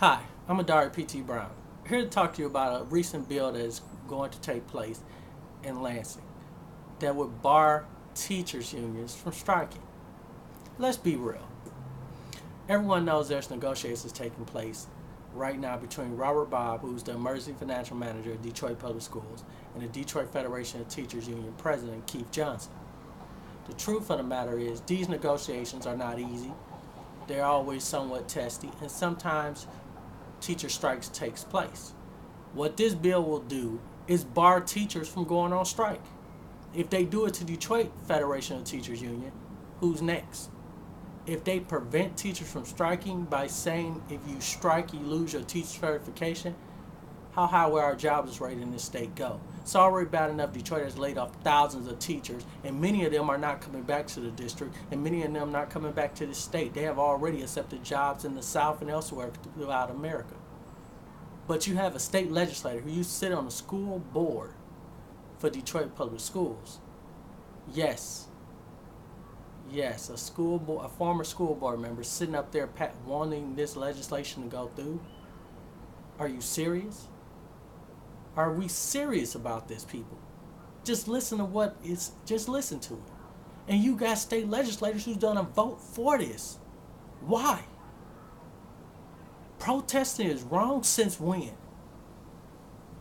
Hi, I'm Adari P.T. Brown, here to talk to you about a recent bill that is going to take place in Lansing that would bar teachers' unions from striking. Let's be real. Everyone knows there's negotiations taking place right now between Robert Bobb, who's the emergency financial manager of Detroit Public Schools, and the Detroit Federation of Teachers Union president, Keith Johnson. The truth of the matter is, these negotiations are not easy. They're always somewhat testy, and sometimes teacher strikes takes place. What this bill will do is bar teachers from going on strike. If they do it to Detroit Federation of Teachers Union, who's next? If they prevent teachers from striking by saying if you strike you lose your teacher certification, how high will our jobs rate in this state go? It's already bad enough Detroit has laid off thousands of teachers, and many of them are not coming back to the district, and many of them not coming back to the state. They have already accepted jobs in the South and elsewhere throughout America. But you have a state legislator who used to sit on the school board for Detroit Public Schools. Yes, a former school board member sitting up there wanting this legislation to go through. Are you serious? Are we serious about this, people? Just listen to it. And you got state legislators who's done a vote for this. Why? Protesting is wrong since when?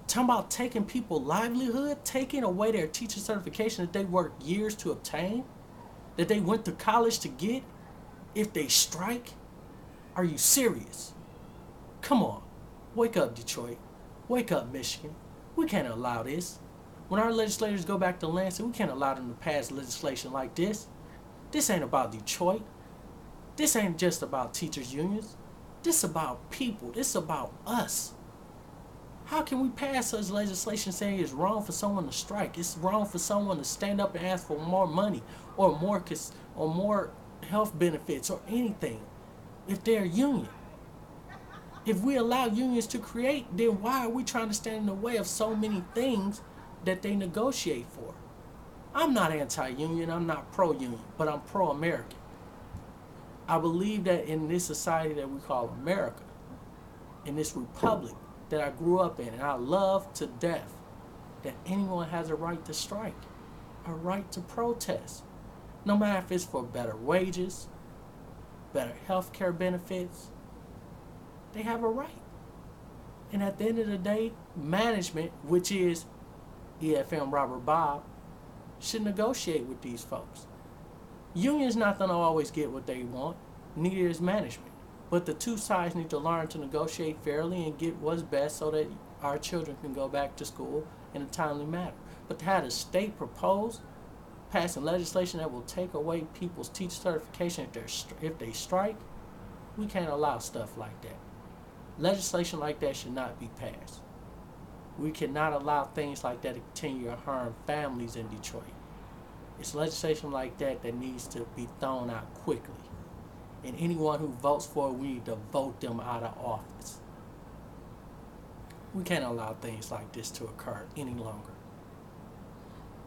Talking about taking people's livelihood, taking away their teacher certification that they worked years to obtain, that they went to college to get, if they strike? Are you serious? Come on. Wake up, Detroit. Wake up, Michigan. We can't allow this. When our legislators go back to Lansing, we can't allow them to pass legislation like this. This ain't about Detroit. This ain't just about teachers' unions. This is about people. This is about us. How can we pass such legislation saying it's wrong for someone to strike? It's wrong for someone to stand up and ask for more money or more health benefits or anything if they're a union. If we allow unions to create, then why are we trying to stand in the way of so many things that they negotiate for? I'm not anti-union, I'm not pro-union, but I'm pro-American. I believe that in this society that we call America, in this republic that I grew up in and I love to death, that anyone has a right to strike, a right to protest. No matter if it's for better wages, better health care benefits, they have a right. And at the end of the day, management, which is EFM Robert Bobb, should negotiate with these folks. Unions not going to always get what they want, neither is management. But the two sides need to learn to negotiate fairly and get what's best so that our children can go back to school in a timely manner. But to have the state propose passing legislation that will take away people's teacher certification if they strike, we can't allow stuff like that. Legislation like that should not be passed. We cannot allow things like that to continue to harm families in Detroit. It's legislation like that that needs to be thrown out quickly. And anyone who votes for it, we need to vote them out of office. We can't allow things like this to occur any longer.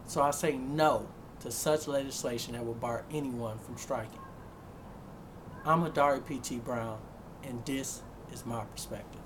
So I say no to such legislation that will bar anyone from striking. I'm Adari P.T. Brown, and this is my perspective.